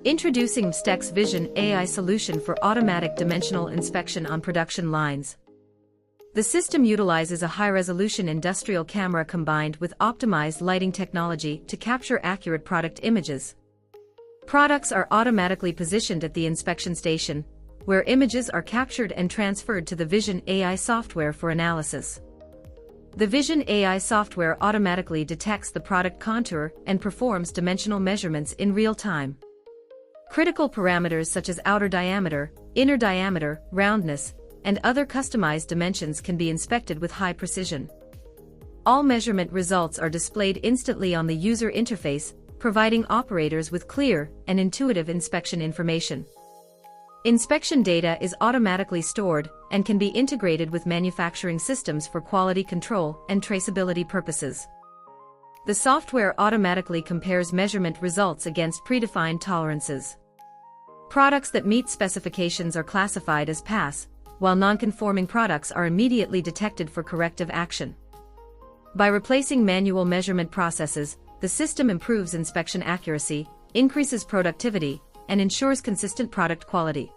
Introducing Vstech's Vision AI solution for automatic dimensional inspection on production lines. The system utilizes a high-resolution industrial camera combined with optimized lighting technology to capture accurate product images. Products are automatically positioned at the inspection station, where images are captured and transferred to the Vision AI software for analysis. The Vision AI software automatically detects the product contour and performs dimensional measurements in real time. Critical parameters such as outer diameter, inner diameter, roundness, and other customized dimensions can be inspected with high precision. All measurement results are displayed instantly on the user interface, providing operators with clear and intuitive inspection information. Inspection data is automatically stored and can be integrated with manufacturing systems for quality control and traceability purposes. The software automatically compares measurement results against predefined tolerances. Products that meet specifications are classified as pass, while non-conforming products are immediately detected for corrective action. By replacing manual measurement processes, the system improves inspection accuracy, increases productivity, and ensures consistent product quality.